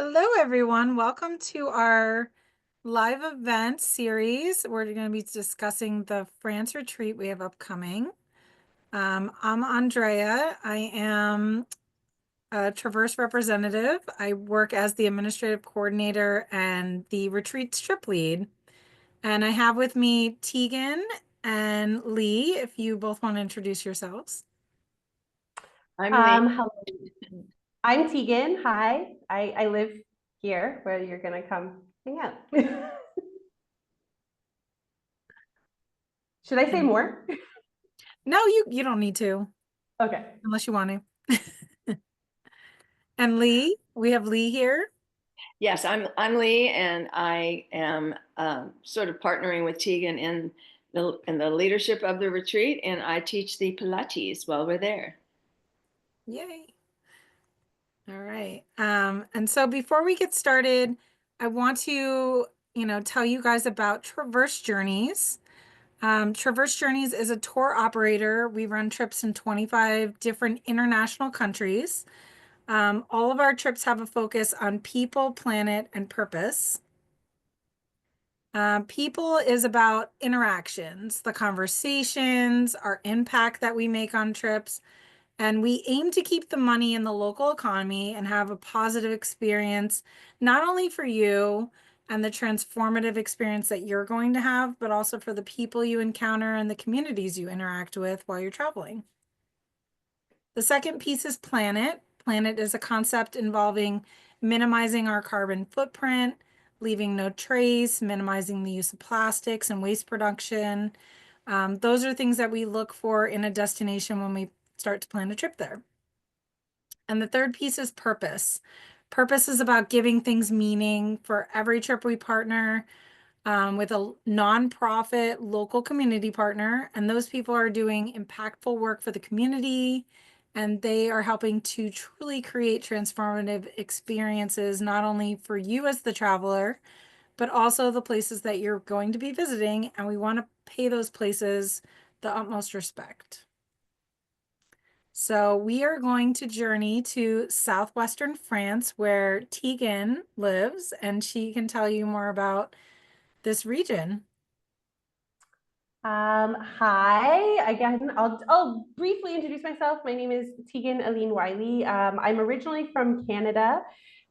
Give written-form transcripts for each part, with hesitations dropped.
Hello, everyone. Welcome to our live event series. We're going to be discussing the France retreat we have upcoming. I'm Andrea. I am a Traverse representative. I work as the administrative coordinator and the retreat trip lead. And I have with me Tegan and Lee, if you both want to introduce yourselves. I'm Lee. Hello. I'm Tegan. Hi. I live here where you're gonna come hang out. Should I say more? No, you don't need to, Okay. unless you want to. And Lee, we have Lee here. Yes, I'm Lee, and I am sort of partnering with Tegan in the leadership of the retreat, and I teach the Pilates while we're there. Yay. All right. And so before we get started, I want to, tell you guys about Traverse Journeys. Traverse Journeys is a tour operator. We run trips in 25 different international countries. All of our trips have a focus on people, planet, and purpose. People is about interactions, the conversations, our impact that we make on trips. And we aim to keep the money in the local economy and have a positive experience, not only for you and the transformative experience that you're going to have, but also for the people you encounter and the communities you interact with while you're traveling. The second piece is planet. Planet is a concept involving minimizing our carbon footprint, leaving no trace, minimizing the use of plastics and waste production. Those are things that we look for in a destination when we start to plan a trip there. And the third piece is purpose. Purpose is about giving things meaning. For every trip we partner with a nonprofit local community partner, and those people are doing impactful work for the community, and they are helping to truly create transformative experiences, not only for you as the traveler, but also the places that you're going to be visiting, and we want to pay those places the utmost respect. So we are going to journey to southwestern France where Tegan lives, and she can tell you more about this region. Hi. Again, I'll briefly introduce myself. My name is Tegan Aline Wiley. I'm originally from Canada,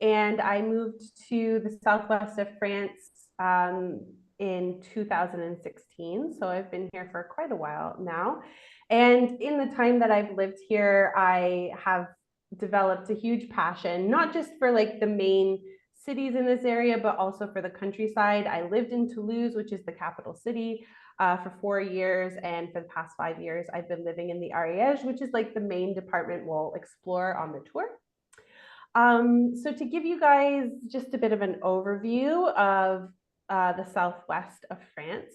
and I moved to the southwest of France in 2016. So I've been here for quite a while now. And in the time that I've lived here, I have developed a huge passion, not just for like the main cities in this area, but also for the countryside. I lived in Toulouse, which is the capital city, for 4 years. And for the past 5 years, I've been living in the Ariégeoise, which is like the main department we'll explore on the tour. So to give you guys just a bit of an overview of the southwest of France,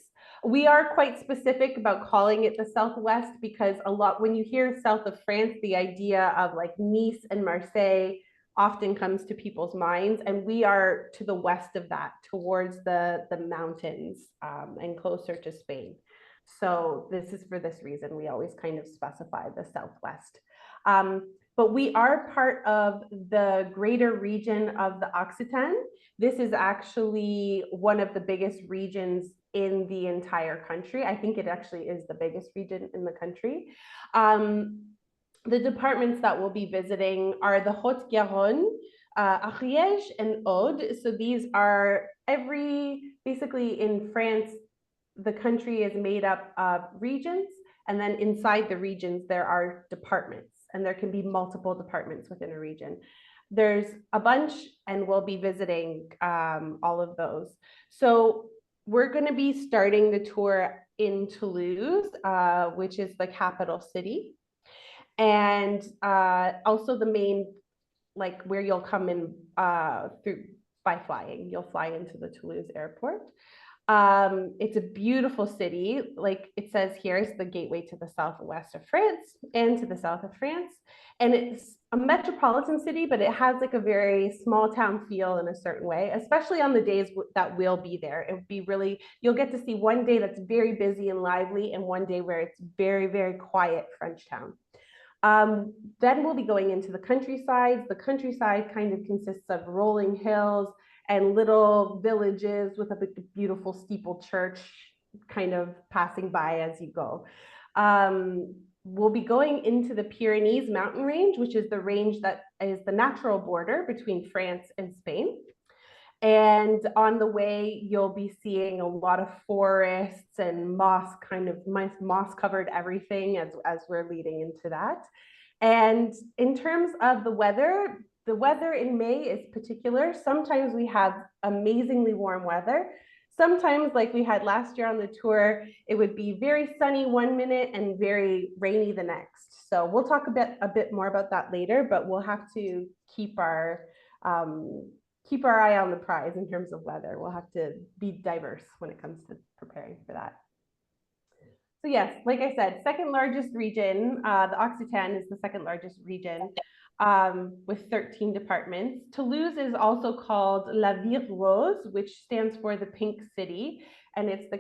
we are quite specific about calling it the southwest because a lot, when you hear south of France, the idea of like Nice and Marseille often comes to people's minds, and we are to the west of that, towards the mountains, and closer to Spain. So this is for this reason we always kind of specify the southwest. But we are part of the greater region of the Occitan. This is actually one of the biggest regions in the entire country. I think it actually is the biggest region in the country. The departments that we'll be visiting are the Haute-Garonne, Ariège, and Aude. So these are basically in France, the country is made up of regions, and then inside the regions, there are departments, and there can be multiple departments within a region. There's a bunch, and we'll be visiting all of those. So we're going to be starting the tour in Toulouse, which is the capital city. And also the main, like where you'll come in through by flying. You'll fly into the Toulouse airport. It's a beautiful city. Like it says here, it's the gateway to the southwest of France and to the south of France. And it's a metropolitan city, but it has like a very small town feel in a certain way, especially on the days that we'll be there. It would be really, you'll get to see one day that's very busy and lively, and one day where it's very, very quiet French town. Then we'll be going into the countryside. The countryside kind of consists of rolling hills and little villages with a beautiful steeple church kind of passing by as you go. We'll be going into the Pyrenees mountain range, which is the range that is the natural border between France and Spain. And on the way, you'll be seeing a lot of forests and moss covered everything as we're leading into that. And in terms of the weather in May is particular. Sometimes we have amazingly warm weather. Sometimes, like we had last year on the tour, it would be very sunny one minute and very rainy the next. So we'll talk a bit more about that later, but we'll have to keep our eye on the prize in terms of weather. We'll have to be diverse when it comes to preparing for that. So yes, like I said, second largest region, the Occitan is the second largest region with 13 departments. Toulouse is also called La Ville Rose, which stands for the Pink City, and it's the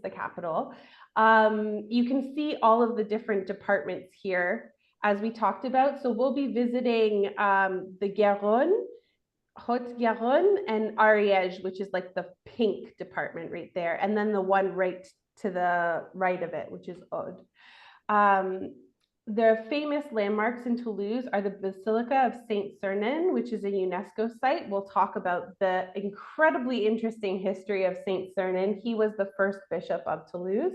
capital. You can see all of the different departments here as we talked about. So we'll be visiting the Garonne, Haute-Garonne, and Ariège, which is like the pink department right there, and then the one right to the right of it, which is Aude. The famous landmarks in Toulouse are the Basilica of Saint Sernin, which is a UNESCO site. We'll talk about the incredibly interesting history of Saint Sernin. He was the first bishop of Toulouse.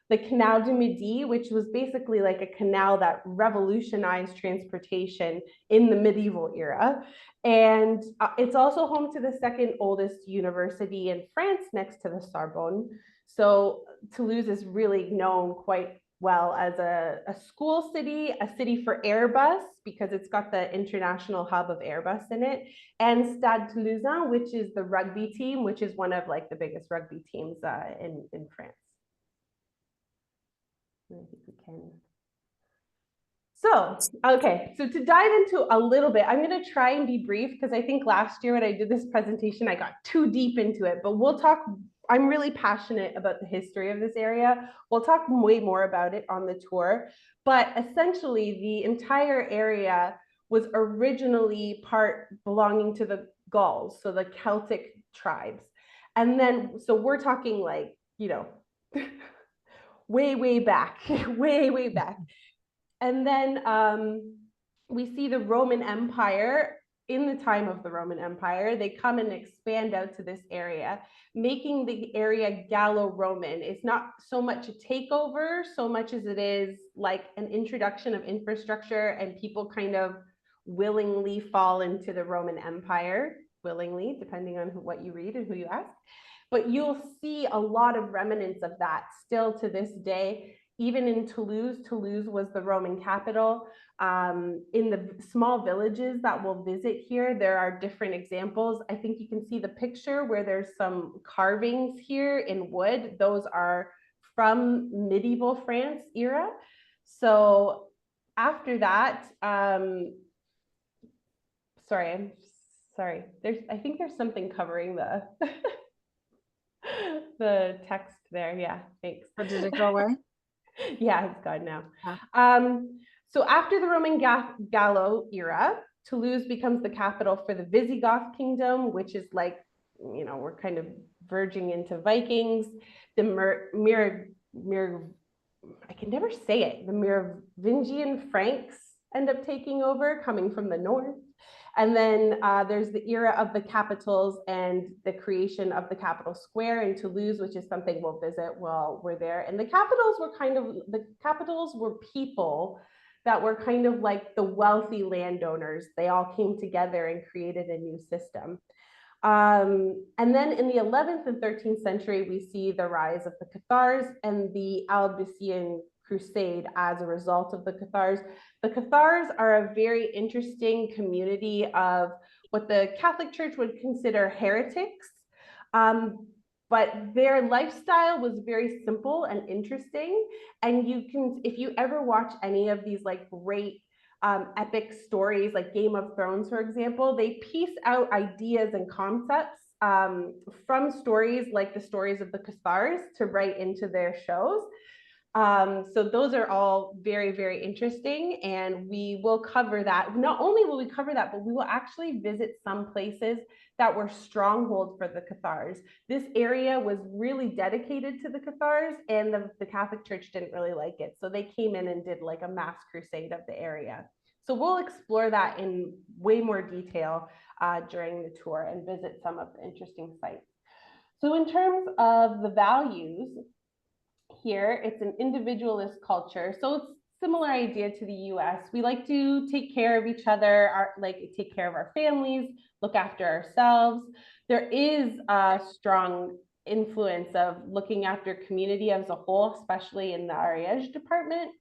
The Canal du Midi, which was basically like a canal that revolutionized transportation in the medieval era. And it's also home to the second oldest university in France, next to the Sorbonne. So Toulouse is really known quite well as a school city, a city for Airbus, because it's got the international hub of Airbus in it, and Stade Toulousain, which is the rugby team, which is one of like the biggest rugby teams in France. I think we can. So, okay, so to dive into a little bit, I'm going to try and be brief because I think last year when I did this presentation, I got too deep into it, but we'll talk. I'm really passionate about the history of this area. We'll talk way more about it on the tour, but essentially the entire area was originally belonging to the Gauls, so the Celtic tribes. And then, so we're talking like, you know, way back, way back. And then we see the Roman Empire. In the time of the Roman Empire, they come and expand out to this area, making the area Gallo-Roman. It's not so much a takeover, so much as it is like an introduction of infrastructure, and people kind of willingly fall into the Roman Empire, willingly, depending on what you read and who you ask. But you'll see a lot of remnants of that still to this day. Even in Toulouse, Toulouse was the Roman capital. In the small villages that we'll visit here, there are different examples. I think you can see the picture where there's some carvings here in wood. Those are from medieval France era. So after that, sorry. I think there's something covering the the text there. Yeah, thanks. Or did it go away? Yeah, it's gone now. So after the Roman Gallo era, Toulouse becomes the capital for the Visigoth kingdom, which is like, you know, we're kind of verging into Vikings. The I can never say it. The Merovingian Franks end up taking over, coming from the north. And then there's the era of the capitals and the creation of the capital square in Toulouse, which is something we'll visit while we're there. And the capitals were people that were kind of like the wealthy landowners. They all came together and created a new system. And then in the 11th and 13th century, we see the rise of the Cathars and the Albicelsian Crusade as a result of the Cathars. The Cathars are a very interesting community of what the Catholic Church would consider heretics, but their lifestyle was very simple and interesting. And you can, if you ever watch any of these like great epic stories like Game of Thrones, for example, they piece out ideas and concepts from stories like the stories of the Cathars to write into their shows. So those are all very, very interesting, and we will cover that. Not only will we cover that, but we will actually visit some places that were strongholds for the Cathars. This area was really dedicated to the Cathars, and the Catholic Church didn't really like it. So they came in and did like a mass crusade of the area. So we'll explore that in way more detail during the tour and visit some of the interesting sites. So in terms of the values, here, it's an individualist culture. So it's similar idea to the US. We like to take care of each other, take care of our families, look after ourselves. There is a strong influence of looking after community as a whole, especially in the Ariége department.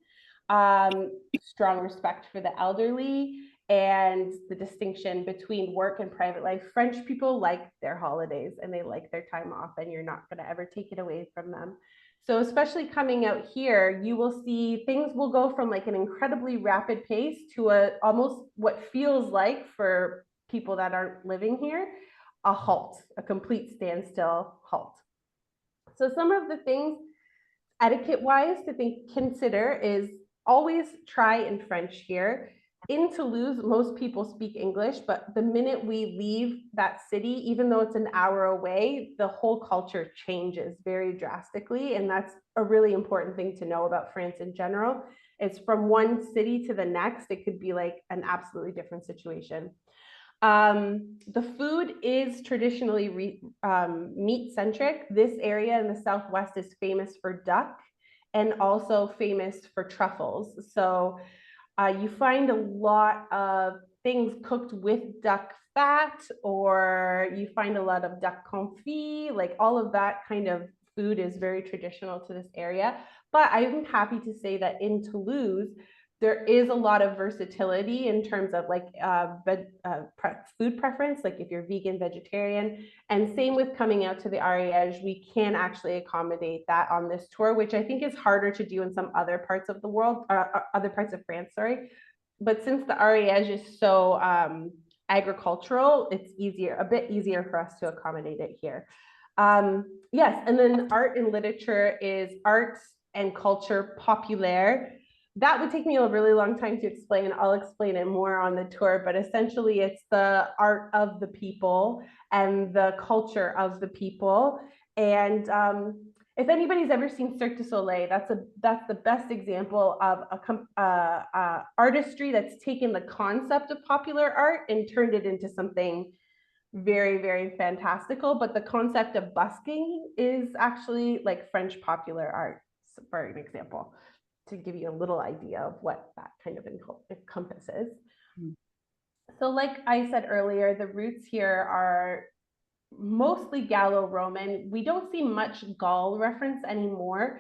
Strong respect for the elderly and the distinction between work and private life. French people like their holidays and they like their time off, and you're not going to ever take it away from them. So especially coming out here, you will see things will go from like an incredibly rapid pace to almost what feels like, for people that aren't living here, a halt, a complete standstill halt. So some of the things etiquette wise to consider is always try in French here. In Toulouse, most people speak English, but the minute we leave that city, even though it's an hour away, the whole culture changes very drastically. And that's a really important thing to know about France in general. It's from one city to the next, it could be like an absolutely different situation. The food is traditionally meat-centric. This area in the Southwest is famous for duck and also famous for truffles. So you find a lot of things cooked with duck fat, or you find a lot of duck confit, like all of that kind of food is very traditional to this area. But I'm happy to say that in Toulouse, there is a lot of versatility in terms of like food preference, like if you're vegan, vegetarian, and same with coming out to the Ariège, we can actually accommodate that on this tour, which I think is harder to do in some other parts of the world, other parts of France, sorry. But since the Ariège is so agricultural, it's a bit easier for us to accommodate it here. Yes, and then art and literature is art and culture populaire. That would take me a really long time to explain. I'll explain it more on the tour, but essentially it's the art of the people and the culture of the people. And if anybody's ever seen Cirque du Soleil, that's the best example of artistry that's taken the concept of popular art and turned it into something very, very fantastical. But the concept of busking is actually like French popular art, for an example, to give you a little idea of what that kind of encompasses. So like I said earlier, the roots here are mostly Gallo-Roman. We don't see much Gaul reference anymore,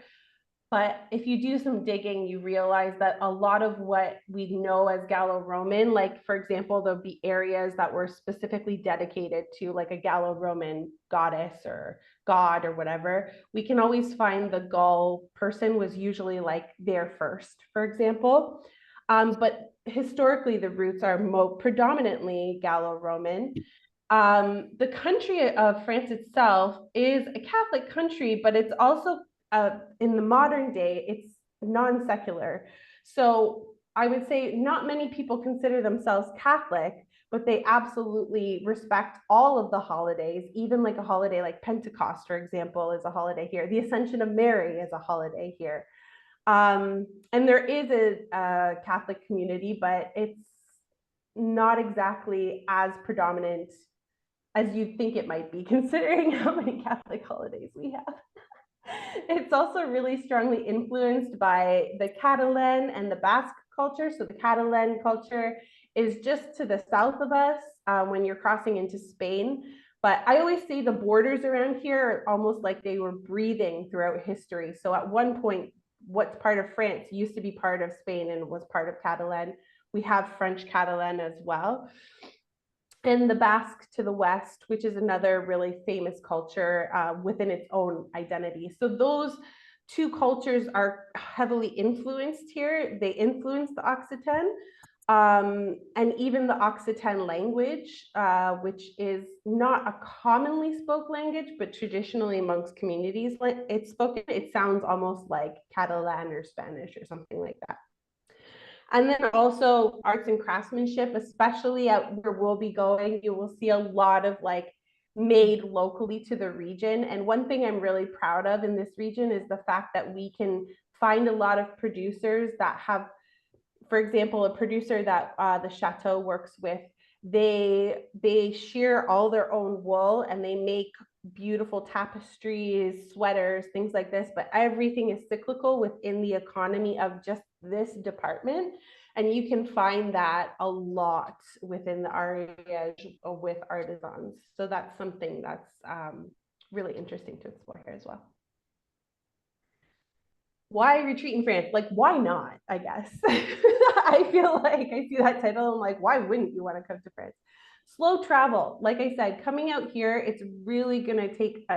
but if you do some digging, you realize that a lot of what we know as Gallo-Roman, like for example, there'll be areas that were specifically dedicated to like a Gallo-Roman goddess or god or whatever, we can always find the Gaul person was usually like there first, for example. But historically, the roots are predominantly Gallo-Roman. The country of France itself is a Catholic country, but it's also in the modern day, it's non-secular. So I would say not many people consider themselves Catholic, but they absolutely respect all of the holidays, even like a holiday like Pentecost, for example, is a holiday here. The Ascension of Mary is a holiday here. And there is a Catholic community, but it's not exactly as predominant as you'd think it might be, considering how many Catholic holidays we have. It's also really strongly influenced by the Catalan and the Basque culture. So the Catalan culture is just to the south of us when you're crossing into Spain. But I always say the borders around here are almost like they were breathing throughout history. So at one point, what's part of France used to be part of Spain and was part of Catalan. We have French Catalan as well. And the Basque to the west, which is another really famous culture within its own identity. So those two cultures are heavily influenced here. They influence the Occitan. And even the Occitan language, which is not a commonly spoke language, but traditionally amongst communities it's spoken, it sounds almost like Catalan or Spanish or something like that. And then also arts and craftsmanship, especially at where we'll be going, you will see a lot of like made locally to the region. And one thing I'm really proud of in this region is the fact that we can find a lot of producers that have, for example, a producer that the chateau works with, they shear all their own wool and they make beautiful tapestries, sweaters, things like this, but everything is cyclical within the economy of just this department. And you can find that a lot within the Ariége with artisans. So that's something that's really interesting to explore here as well. Why retreat in France? Like, why not? I guess. I feel like I see that title. I'm like, why wouldn't you want to come to France? Slow travel. Like I said, coming out here, it's really going to take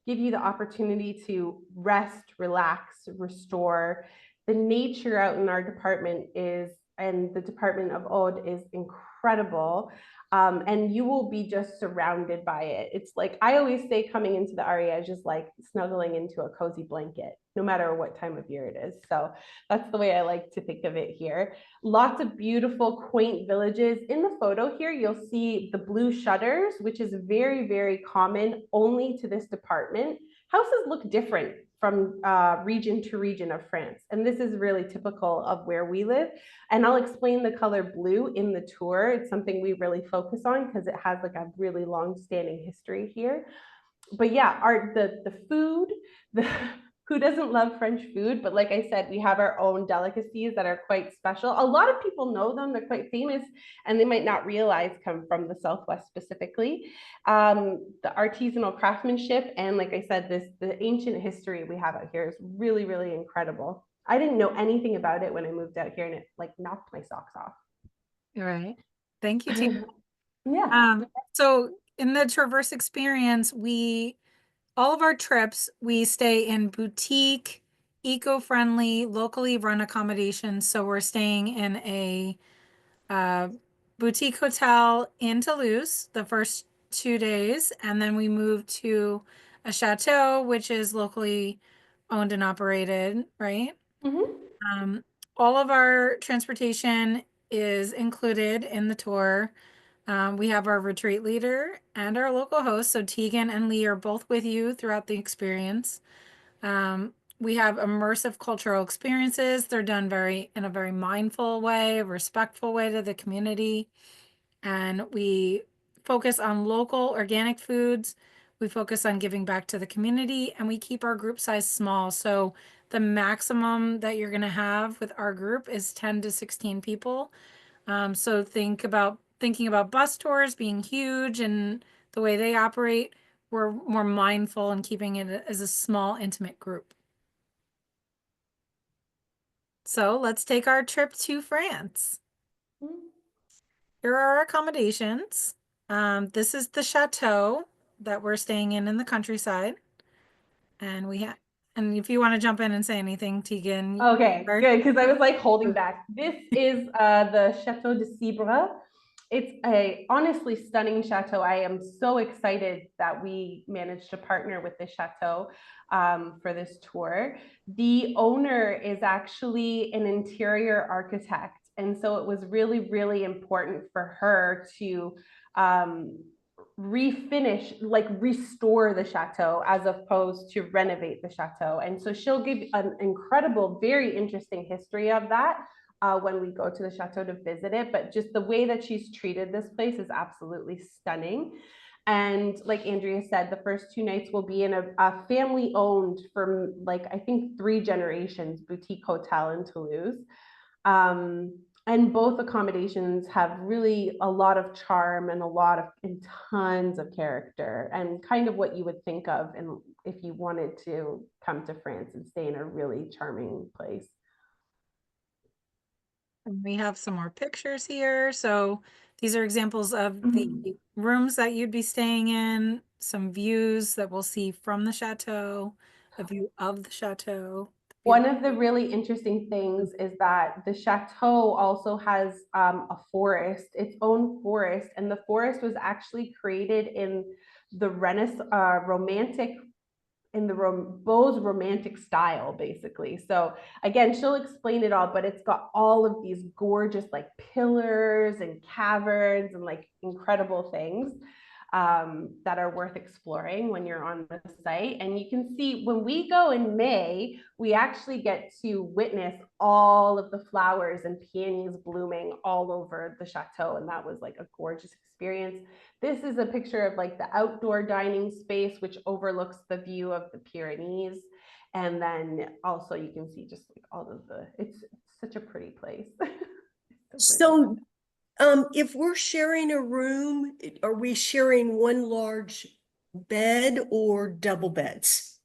give you the opportunity to rest, relax, restore. The nature out in our department is, and the department of Aude is incredible. And you will be just surrounded by it. It's like, I always say coming into the Ariège is like snuggling into a cozy blanket, no matter what time of year it is. So that's the way I like to think of it here. Lots of beautiful, quaint villages. In the photo here, you'll see the blue shutters, which is very, very common only to this department. Houses look different from region to region of France. And this is really typical of where we live. And I'll explain the color blue in the tour. It's something we really focus on because it has like a really long-standing history here. But yeah, the food, who doesn't love French food? But like I said, we have our own delicacies that are quite special. A lot of people know them, they're quite famous, and they might not realize come from the Southwest specifically. The artisanal craftsmanship, and like I said, the ancient history we have out here is really, really incredible. I didn't know anything about it when I moved out here, and it like knocked my socks off. All right. Thank you, Tina. Yeah. So in the Traverse experience, all of our trips, we stay in boutique, eco-friendly, locally run accommodations. So we're staying in a boutique hotel in Toulouse the first 2 days, and then we move to a chateau, which is locally owned and operated, right? Mm-hmm. All of our transportation is included in the tour. We have our retreat leader and our local host. So Tegan and Lee are both with you throughout the experience. We have immersive cultural experiences. They're done in a very mindful way, respectful way to the community. And we focus on local organic foods. We focus on giving back to the community, and we keep our group size small. So the maximum that you're going to have with our group is 10 to 16 people. So thinking about bus tours being huge and the way they operate, we're more mindful in keeping it as a small, intimate group. So let's take our trip to France. Here are our accommodations. This is the chateau that we're staying in the countryside. And and if you want to jump in and say anything, Tegan. Okay, good, because I was like holding back. This is the Chateau de Cibre. It's a honestly stunning chateau. I am so excited that we managed to partner with the chateau for this tour. The owner is actually an interior architect. And so it was really, really important for her to refinish, like restore the chateau as opposed to renovate the chateau. And so she'll give an incredible, very interesting history of that when we go to the chateau to visit it. But just the way that she's treated this place is absolutely stunning. And like Andrea said, the first 2 nights will be in a family owned for like, I think 3 generations boutique hotel in Toulouse. And both accommodations have really a lot of charm and and tons of character and kind of what you would think of and if you wanted to come to France and stay in a really charming place. And we have some more pictures here. So these are examples of the rooms that you'd be staying in, some views that we'll see from the chateau, a view of the chateau, One of the really interesting things is that the chateau also has a forest, its own forest, and the forest was actually created in the Renaissance, romantic, in the Beau's romantic style, basically. So again, she'll explain it all, but it's got all of these gorgeous like pillars and caverns and like incredible things that are worth exploring when you're on the site. And you can see when we go in May, we actually get to witness all of the flowers and peonies blooming all over the chateau. And that was like a gorgeous experience. This is a picture of like the outdoor dining space, which overlooks the view of the Pyrenees. And then also you can see just like all of it's such a pretty place. So if we're sharing a room, are we sharing one large bed or double beds?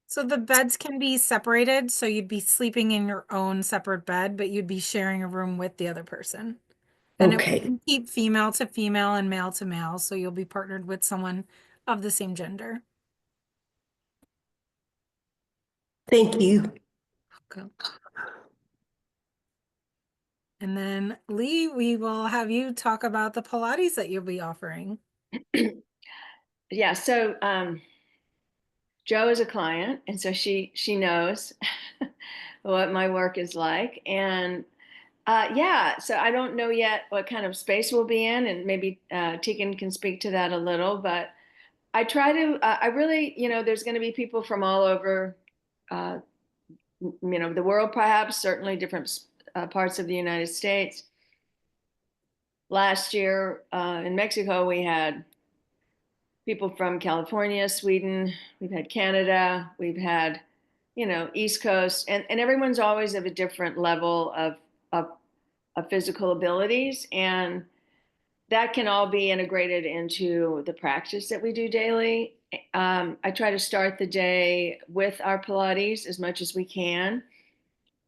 So the beds can be separated, so you'd be sleeping in your own separate bed, but you'd be sharing a room with the other person. And it Okay, will keep female to female and male to male, so you'll be partnered with someone of the same gender. thank you. Okay. And then Lee, we will have you talk about the Pilates that you'll be offering. Yeah, so Jo is a client, and so she knows what my work is like. And yeah, so I don't know yet what kind of space we'll be in, and maybe Tegan can speak to that a little. But I try to, I really, there's going to be people from all over, the world, perhaps, certainly different parts of the United States. Last year in Mexico, we had people from California, Sweden, we've had Canada, we've had, East Coast, and everyone's always of a different level of physical abilities. And that can all be integrated into the practice that we do daily. I try to start the day with our Pilates as much as we can.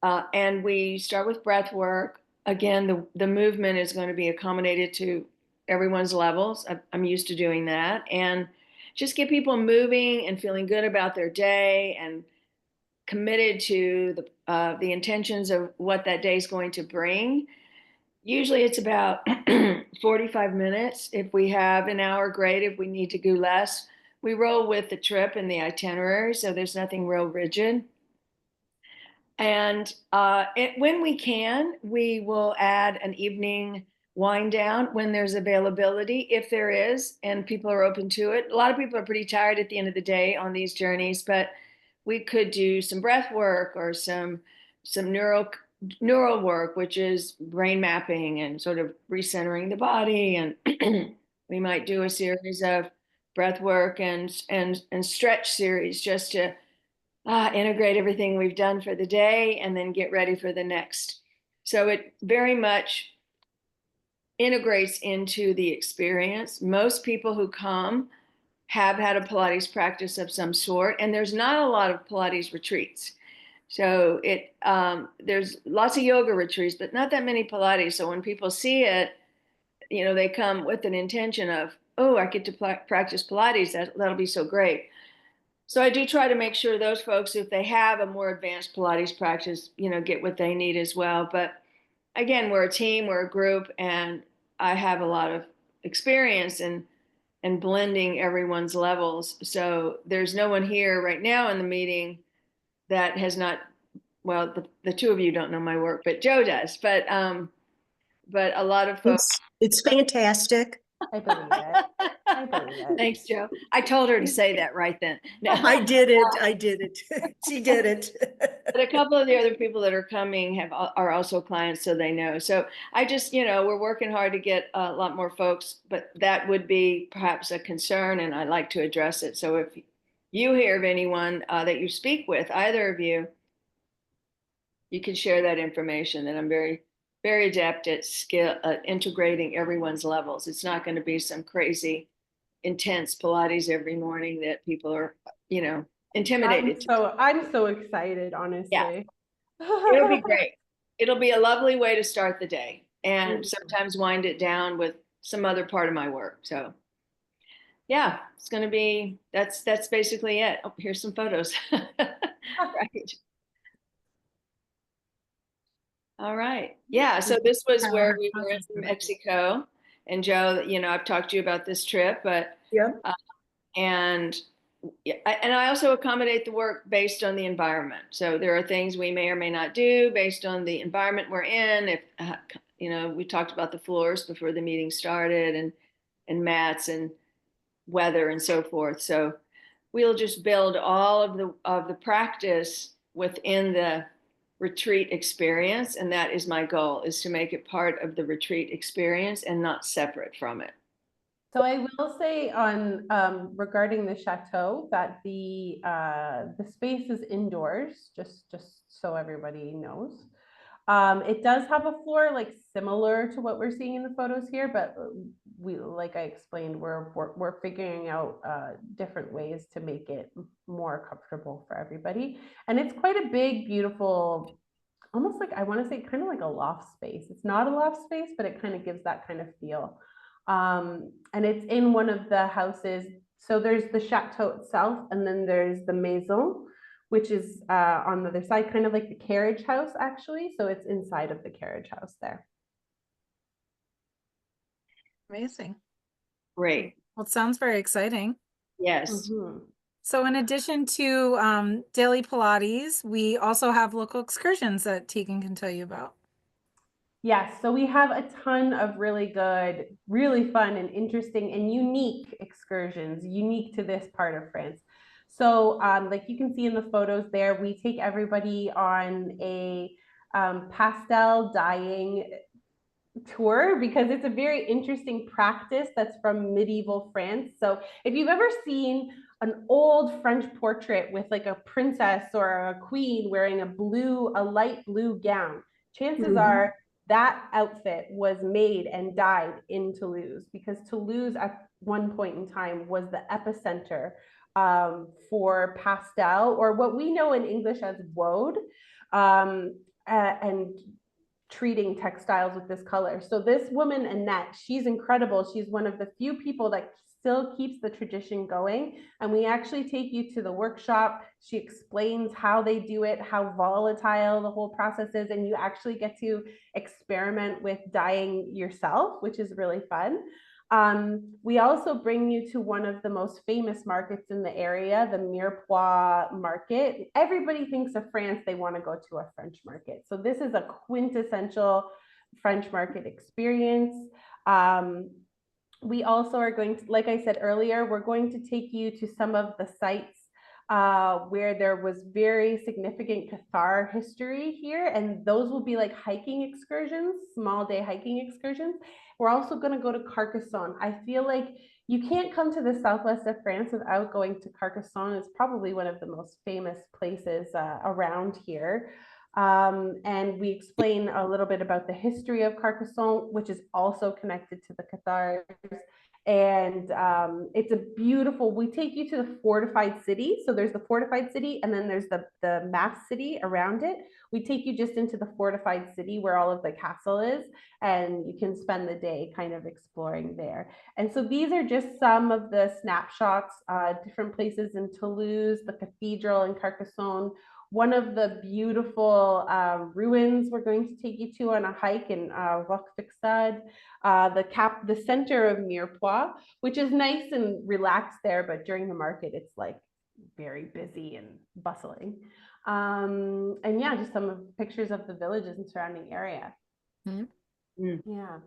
And we start with breath work. Again, the movement is going to be accommodated to everyone's levels. I'm used to doing that. And just get people moving and feeling good about their day and committed to the intentions of what that day is going to bring. Usually it's about 45 minutes. If we have an hour, great. If we need to do less, we roll with the trip and the itinerary, so there's nothing real rigid. And when we can, we will add an evening wind down when there's availability, if there is, and people are open to it. A lot of people are pretty tired at the end of the day on these journeys, but we could do some breath work or some neural work, which is brain mapping and sort of recentering the body. And we might do a series of breath work and stretch series just to integrate everything we've done for the day and then get ready for the next. So it very much integrates into the experience. Most people who come have had a Pilates practice of some sort, and there's not a lot of Pilates retreats. So there's lots of yoga retreats, but not that many Pilates. So when people see it, they come with an intention of, oh, I get to practice Pilates. That'll be so great. So I do try to make sure those folks, if they have a more advanced Pilates practice, get what they need as well. But again, we're a team, we're a group, and I have a lot of experience in blending everyone's levels. So there's no one here right now in the meeting that has not, well, the two of you don't know my work, but Jo does. But a lot of folks. It's fantastic. I believe it. I believe it. Thanks, Jo. I told her to say that right then. No. I did it. She did it. But a couple of the other people that are coming are also clients, so they know. So I just, we're working hard to get a lot more folks, but that would be perhaps a concern, and I'd like to address it. So if you hear of anyone that you speak with, either of you, you can share that information. That I'm very, very adept at integrating everyone's levels. It's not going to be some crazy, intense Pilates every morning that people are, intimidated. I'm so excited, honestly. Yeah. It'll be great. It'll be a lovely way to start the day, and sometimes wind it down with some other part of my work. So yeah, it's going to be, that's basically it. Oh, here's some photos. Right. All right. Yeah. So this was where we were in Awesome. Mexico. And Joe, I've talked to you about this trip, but Yeah. and I also accommodate the work based on the environment. So there are things we may or may not do based on the environment we're in. If we talked about the floors before the meeting started, and mats and weather and so forth. So we'll just build all of the practice within the retreat experience, and that is my goal, is to make it part of the retreat experience and not separate from it. So I will say on regarding the chateau that the space is indoors, just so everybody knows. It does have a floor like similar to what we're seeing in the photos here, but we, like I explained, we're figuring out different ways to make it more comfortable for everybody. And it's quite a big, beautiful, almost like, I want to say kind of like a loft space. It's not a loft space, but it kind of gives that kind of feel. And it's in one of the houses. So there's the chateau itself, and then there's the maison, which is on the other side, kind of like the carriage house, actually. So it's inside of the carriage house there. Amazing. Great. Well, it sounds very exciting. Yes. Mm-hmm. So in addition to daily Pilates, we also have local excursions that Tegan can tell you about. Yes, so we have a ton of really good, really fun and interesting and unique excursions, unique to this part of France. So like you can see in the photos there, we take everybody on a pastel dyeing tour because it's a very interesting practice that's from medieval France. So if you've ever seen an old French portrait with like a princess or a queen wearing a light blue gown, chances are that outfit was made and dyed in Toulouse, because Toulouse at one point in time was the epicenter for pastel, or what we know in English as woad, and treating textiles with this color. So this woman, Annette, she's incredible. She's one of the few people that still keeps the tradition going. And we actually take you to the workshop. She explains how they do it, how volatile the whole process is, and you actually get to experiment with dyeing yourself, which is really fun. We also bring you to one of the most famous markets in the area, the Mirepoix market. Everybody thinks of France, they want to go to a French market. So this is a quintessential French market experience. We also are going to, like I said earlier, we're going to take you to some of the sites where there was very significant Cathar history here. And those will be like hiking excursions, small day hiking excursions. We're also going to go to Carcassonne. I feel like you can't come to the southwest of France without going to Carcassonne. It's probably one of the most famous places around here. And we explain a little bit about the history of Carcassonne, which is also connected to the Cathars. And it's a beautiful, we take you to the fortified city. So there's the fortified city, and then there's the mass city around it. We take you just into the fortified city where all of the castle is, and you can spend the day kind of exploring there. And so these are just some of the snapshots, different places in Toulouse, the cathedral in Carcassonne. One of the beautiful ruins we're going to take you to on a hike in Roquefixade, the center of Mirepoix, which is nice and relaxed there, but during the market, it's like very busy and bustling. And yeah, just some of pictures of the villages and surrounding area. Yeah.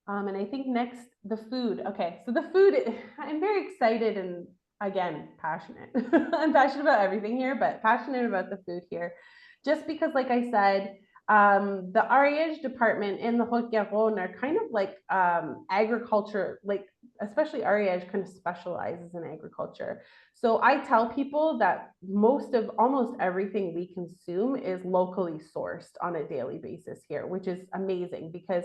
And I think next, the food. Okay, so the food, I'm very excited and again, passionate. I'm passionate about everything here, but passionate about the food here. Just because, like I said, the Ariége department in the Haute-Garonne are kind of like agriculture, like especially Ariége kind of specializes in agriculture. So I tell people that almost everything we consume is locally sourced on a daily basis here, which is amazing because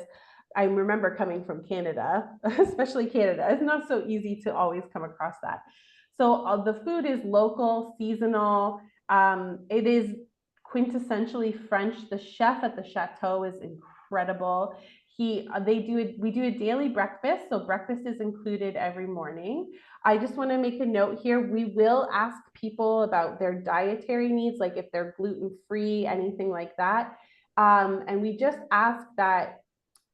I remember coming from Canada, especially Canada. It's not so easy to always come across that. So the food is local, seasonal. It is quintessentially French. The chef at the chateau is incredible. We do a daily breakfast. So breakfast is included every morning. I just want to make a note here. We will ask people about their dietary needs, like if they're gluten-free, anything like that. And we just ask that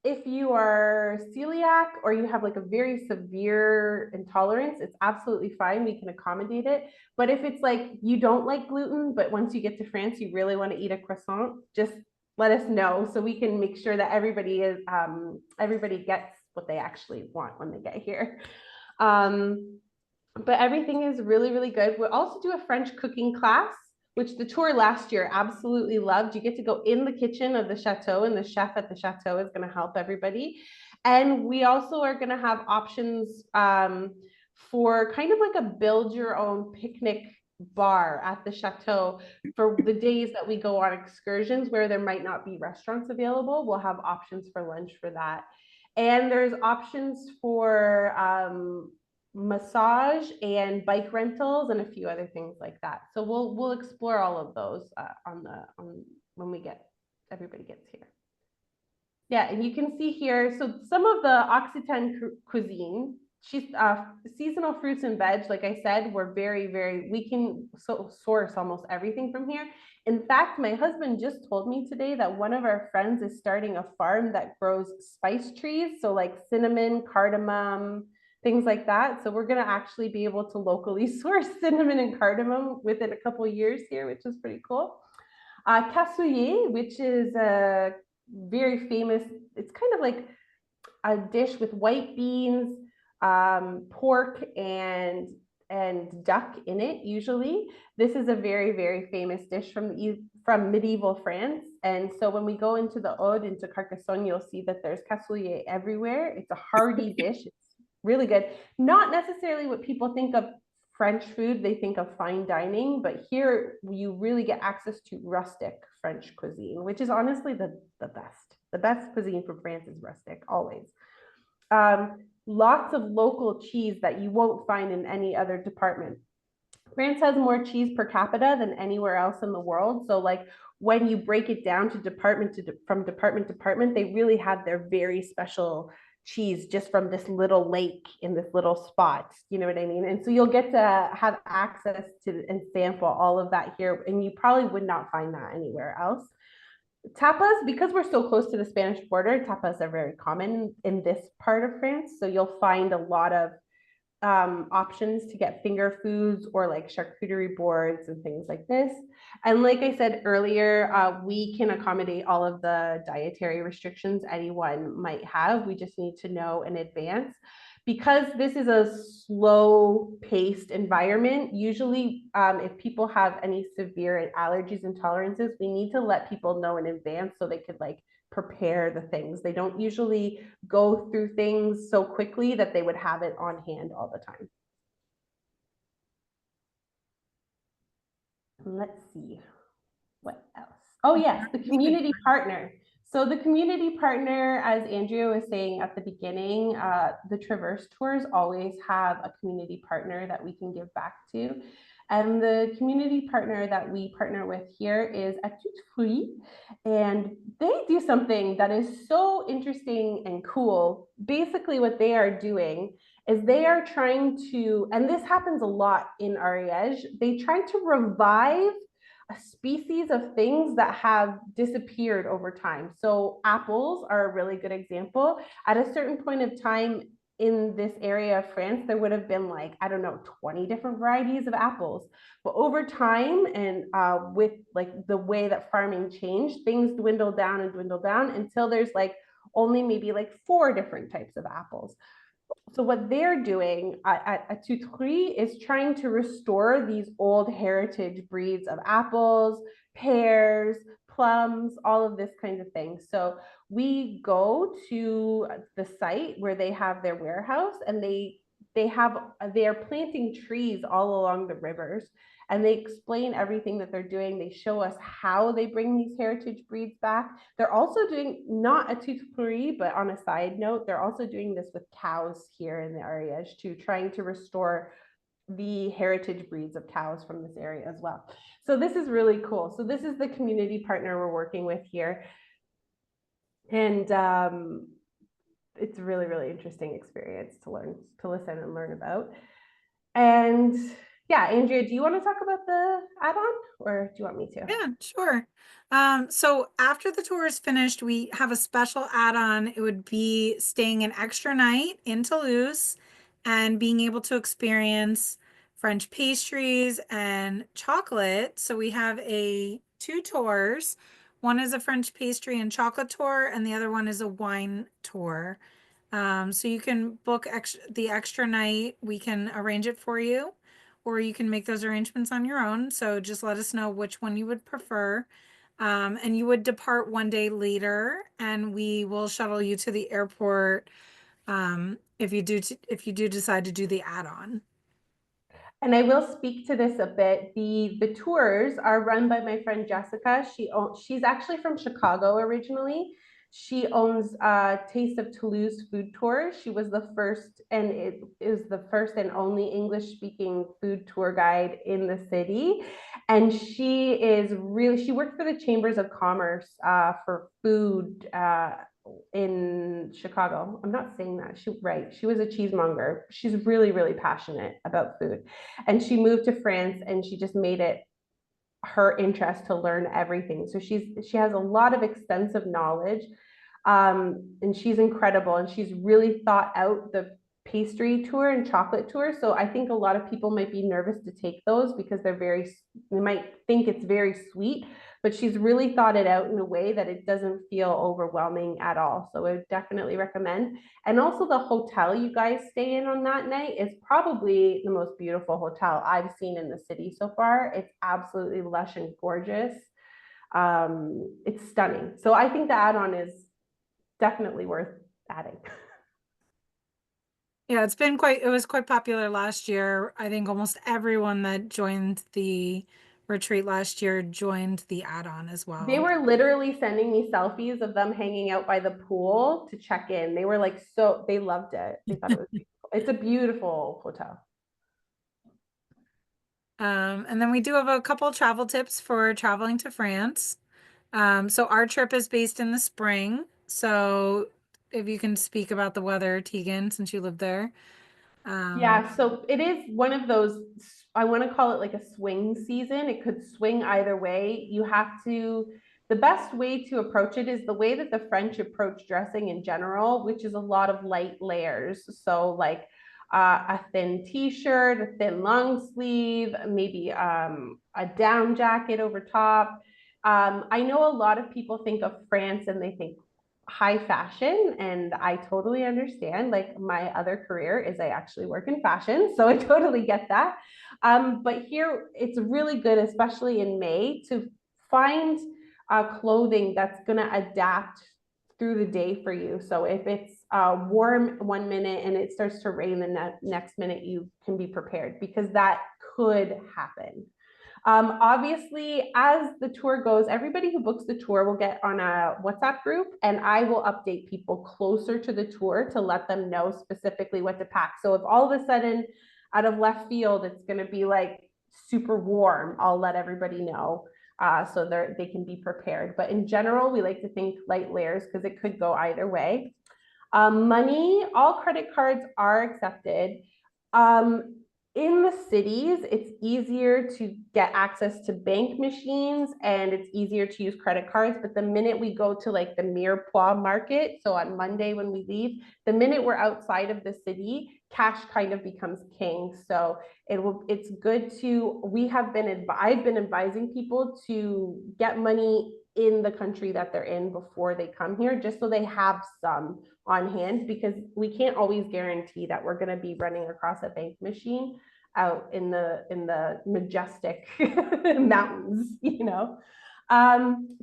if you are celiac or you have like a very severe intolerance, it's absolutely fine. We can accommodate it. But if it's like you don't like gluten, but once you get to France, you really want to eat a croissant, just let us know so we can make sure that everybody gets what they actually want when they get here. But everything is really, really good. We'll also do a French cooking class, which the tour last year absolutely loved. You get to go in the kitchen of the chateau, and the chef at the chateau is going to help everybody. And we also are going to have options for kind of like a build your own picnic bar at the chateau for the days that we go on excursions where there might not be restaurants available. We'll have options for lunch for that. And there's options for massage and bike rentals and a few other things like that. So we'll explore all of those on when everybody gets here. Yeah, and you can see here, so some of the Occitan cuisine, seasonal fruits and veg, like I said, we're we can source almost everything from here. In fact, my husband just told me today that one of our friends is starting a farm that grows spice trees. So like cinnamon, cardamom, things like that. So we're going to actually be able to locally source cinnamon and cardamom within a couple of years here, which is pretty cool. Cassoulet, which is a very famous, it's kind of like a dish with white beans, pork, and duck in it. Usually, this is a very, very famous dish from medieval France. And so when we go into the Aude, into Carcassonne, you'll see that there's cassoulet everywhere. It's a hearty dish. It's really good. Not necessarily what people think of French food, they think of fine dining, but here you really get access to rustic French cuisine, which is honestly the best. The best cuisine from France is rustic, always. Lots of local cheese that you won't find in any other department. France has more cheese per capita than anywhere else in the world. So like when you break it down to department to department, they really have their very special cheese just from this little lake in this little spot. You know what I mean? And so you'll get to have access to and sample all of that here. And you probably would not find that anywhere else. Tapas, because we're so close to the Spanish border, tapas are very common in this part of France. So you'll find a lot of options to get finger foods or like charcuterie boards and things like this. And like I said earlier, we can accommodate all of the dietary restrictions anyone might have. We just need to know in advance. Because this is a slow paced environment, usually if people have any severe allergies and tolerances, we need to let people know in advance so they could like prepare the things. They don't usually go through things so quickly that they would have it on hand all the time. Let's see, what else? Oh yes, the community partner. So the community partner, as Andrea was saying at the beginning, the Traverse tours always have a community partner that we can give back to. And the community partner that we partner with here is A Tout Fruit. And they do something that is so interesting and cool. Basically, what they are doing is they are trying to, and this happens a lot in Ariège, they try to revive a species of things that have disappeared over time. So apples are a really good example. At a certain point of time in this area of France, there would have been like, I don't know, 20 different varieties of apples. But over time and with like the way that farming changed, things dwindled down until there's like only maybe like 4 different types of apples. So what they're doing at Tutry is trying to restore these old heritage breeds of apples, pears, plums, all of this kind of thing. So we go to the site where they have their warehouse, and they are planting trees all along the rivers, and they explain everything that they're doing. They show us how they bring these heritage breeds back. They're also doing, not a tutorial, but on a side note, they're also doing this with cows here in the Ariège too, trying to restore the heritage breeds of cows from this area as well. So this is really cool. So this is the community partner we're working with here. And it's a really, really interesting experience to listen and learn about. And Yeah, Andrea, do you want to talk about the add-on or do you want me to? Yeah, sure. So after the tour is finished, we have a special add-on. It would be staying an extra night in Toulouse and being able to experience French pastries and chocolate. So we have two tours. One is a French pastry and chocolate tour, and the other one is a wine tour. So you can book the extra night. We can arrange it for you, or you can make those arrangements on your own. So just let us know which one you would prefer. And you would depart one day later, and we will shuttle you to the airport if if you do decide to do the add-on. And I will speak to this a bit. The tours are run by my friend Jessica. She's actually from Chicago originally. She owns Taste of Toulouse food tours. She was the first, and it is the first and only English speaking food tour guide in the city. And she worked for the Chambers of Commerce for food in Chicago. I'm not saying that. She was a cheesemonger. She's really, really passionate about food. And she moved to France and she just made it her interest to learn everything. So she has a lot of extensive knowledge, and she's incredible. And she's really thought out the pastry tour and chocolate tour. So I think a lot of people might be nervous to take those because they might think it's very sweet, but she's really thought it out in a way that it doesn't feel overwhelming at all. So I would definitely recommend. And also the hotel you guys stay in on that night is probably the most beautiful hotel I've seen in the city so far. It's absolutely lush and gorgeous. It's stunning. So I think the add-on is definitely worth adding. Yeah, it was quite popular last year. I think almost everyone that joined the retreat last year joined the add-on as well. They were literally sending me selfies of them hanging out by the pool to check in. They were like, they loved it. They thought it was beautiful. It's a beautiful hotel. And then we do have a couple travel tips for traveling to France. So our trip is based in the spring. So if you can speak about the weather, Tegan, since you live there. Yeah, so it is one of those, I want to call it like a swing season. It could swing either way. The best way to approach it is the way that the French approach dressing in general, which is a lot of light layers. So like a thin t-shirt, a thin long sleeve, maybe a down jacket over top. I know a lot of people think of France and they think high fashion, and I totally understand. Like my other career is I actually work in fashion, so I totally get that. But here it's really good, especially in May, to find clothing that's going to adapt through the day for you. So if it's warm one minute and it starts to rain the next minute, you can be prepared because that could happen. Obviously, as the tour goes, everybody who books the tour will get on a WhatsApp group, and I will update people closer to the tour to let them know specifically what to pack. So if all of a sudden, out of left field, it's going to be like super warm, I'll let everybody know so they can be prepared. But in general, we like to think light layers because it could go either way. Money, all credit cards are accepted. In the cities, it's easier to get access to bank machines and it's easier to use credit cards. But the minute we go to like the Mirepoix market, so on Monday when we leave, the minute we're outside of the city, cash kind of becomes king. So it's good I've been advising people to get money in the country that they're in before they come here, just so they have some on hand, because we can't always guarantee that we're going to be running across a bank machine out in the majestic mountains,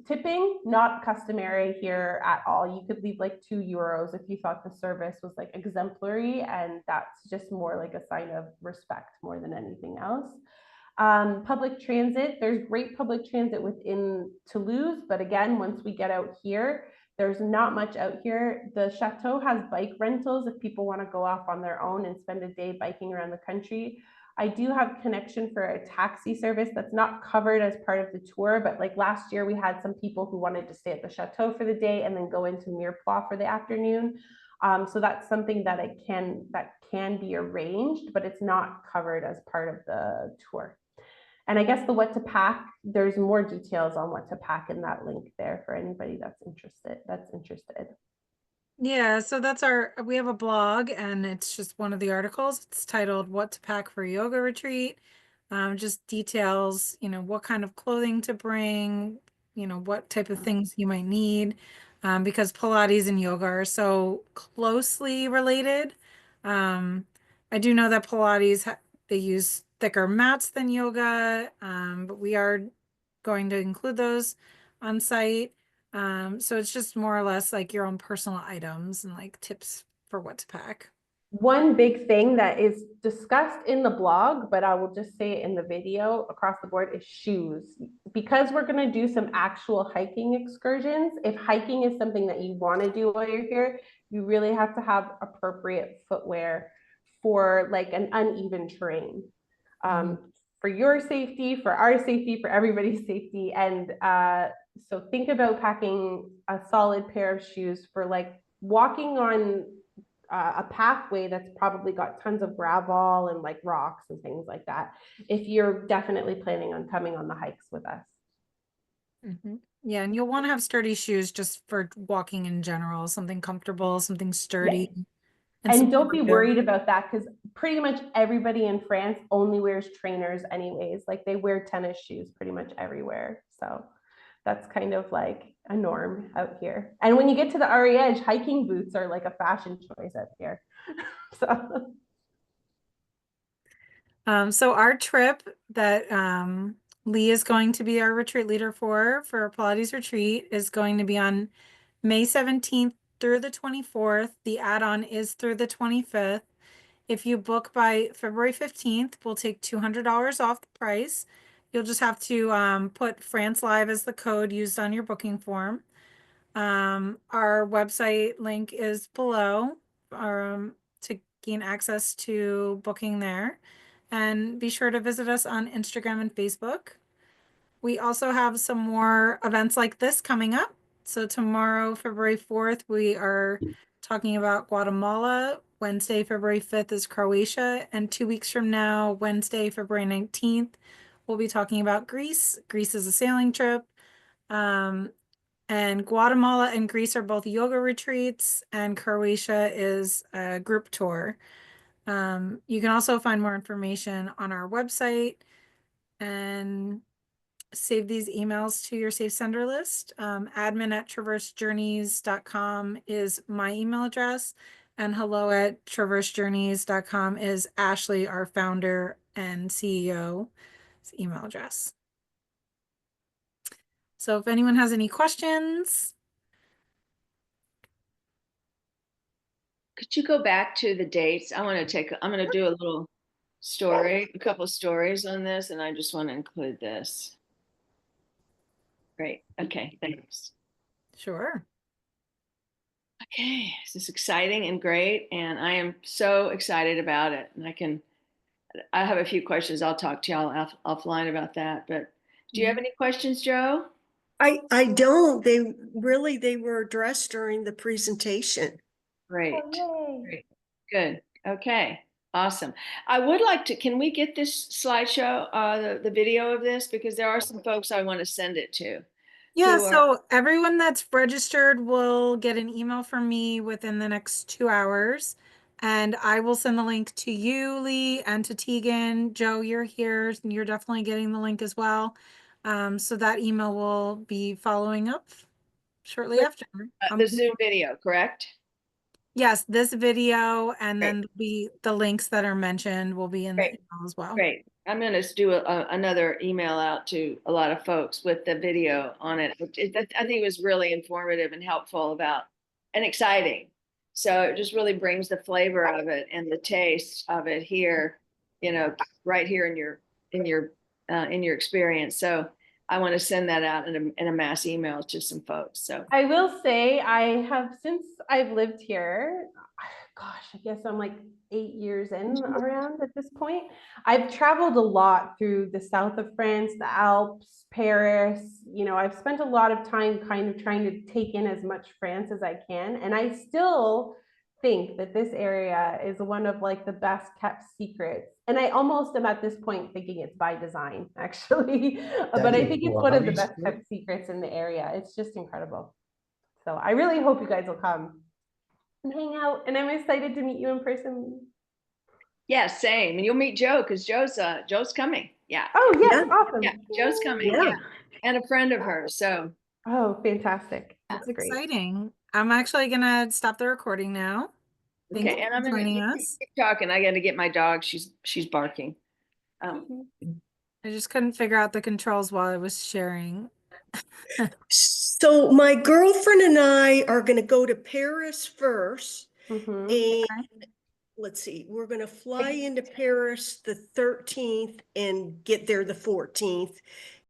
Tipping, not customary here at all. You could leave like €2 if you thought the service was like exemplary, and that's just more like a sign of respect more than anything else. Public transit, there's great public transit within Toulouse, but again, once we get out here, there's not much out here. The chateau has bike rentals if people want to go off on their own and spend a day biking around the country. I do have connection for a taxi service that's not covered as part of the tour, but like last year we had some people who wanted to stay at the chateau for the day and then go into Mirepoix for the afternoon. So that's something that can be arranged, but it's not covered as part of the tour. And I guess the what to pack, there's more details on what to pack in that link there for anybody that's interested. Yeah, so we have a blog and it's just one of the articles. It's titled What to Pack for a Yoga Retreat. Just details, what kind of clothing to bring, what type of things you might need, because Pilates and yoga are so closely related. Um, I do know that they use thicker mats than yoga, but we are going to include those on site. So it's just more or less like your own personal items and like tips for what to pack. One big thing that is discussed in the blog, but I will just say it in the video across the board, is shoes. Because we're going to do some actual hiking excursions, if hiking is something that you want to do while you're here, you really have to have appropriate footwear for like an uneven terrain. For your safety, for our safety, for everybody's safety. And so think about packing a solid pair of shoes for like walking on a pathway that's probably got tons of gravel and like rocks and things like that, if you're definitely planning on coming on the hikes with us. Yeah, and you'll want to have sturdy shoes just for walking in general, something comfortable, something sturdy. Yeah. And And don't be supportive. worried about that, because pretty much everybody in France only wears trainers anyways. Like they wear tennis shoes pretty much everywhere. So that's kind of like a norm out here. And when you get to the Ariége, hiking boots are like a fashion choice out here. So our trip that Lee is going to be our retreat leader for our Pilates retreat is going to be on May 17th through the 24th. The add-on is through the 25th. If you book by February 15th, we'll take $200 off the price. You'll just have to put France Live as the code used on your booking form. Our website link is below to gain access to booking there. And be sure to visit us on Instagram and Facebook. We also have some more events like this coming up. So tomorrow, February 4th, we are talking about Guatemala. Wednesday, February 5th is Croatia. And 2 weeks from now, Wednesday, February 19th, we'll be talking about Greece. Greece is a sailing trip. And Guatemala and Greece are both yoga retreats, and Croatia is a group tour. You can also find more information on our website and save these emails to your safe sender list. Admin@traversejourneys.com is my email address, and hello@traversejourneys.com is Ashley, our founder and CEO's email address. So if anyone has any questions. Could you go back to the dates? I'm going to do a little story, a couple of stories on this, and I just want to include this. Great. Okay, thanks. Sure. Okay, this is exciting and great, and I am so excited about it. And I have a few questions. I'll talk to y'all offline about that. But do you have any questions, Joe? I don't. They were addressed during the presentation. Great. Oh, Great. Good. Okay. Awesome. I would like to, can we get this slideshow, the video of this? Because there are some folks I want to send it to. Yeah, so everyone that's registered will get an email from me within the next 2 hours. And I will send the link to you, Lee, and to Tegan. Joe, you're here, and you're definitely getting the link as well. So that email will be following up shortly after. The Zoom video, correct? Yes, this video, and then the links that are mentioned will be in the email as well. Great. I'm going to do another email out to a lot of folks with the video on it. I think it was really informative and helpful and exciting. So it just really brings the flavor of it and the taste of it here, right here in your experience. So I want to send that out in a mass email to some folks. So I will say since I've lived here, gosh, I guess I'm like 8 years in around at this point. I've traveled a lot through the south of France, the Alps, Paris. I've spent a lot of time kind of trying to take in as much France as I can. And I still think that this area is one of like the best kept secrets. And I almost am at this point thinking it's by design, actually. But I think it's one of the best kept secrets in the area. It's just incredible. So I really hope you guys will come and hang out. And I'm excited to meet you in person. Yeah, same. And you'll meet Joe because Joe's coming. Yeah. Oh, yes, Yeah. awesome. Yeah, Joe's coming. Yeah. Yeah. And a friend of hers. So Oh, fantastic. That's That's great. exciting. I'm actually gonna stop the recording now. Thank okay, you and for I'm gonna joining us. keep talking. I gotta get my dog. She's barking. I just couldn't figure out the controls while I was sharing. So my girlfriend and I are going to go to Paris first. Mhm. And let's see, we're going to fly into Paris the 13th and get there the 14th.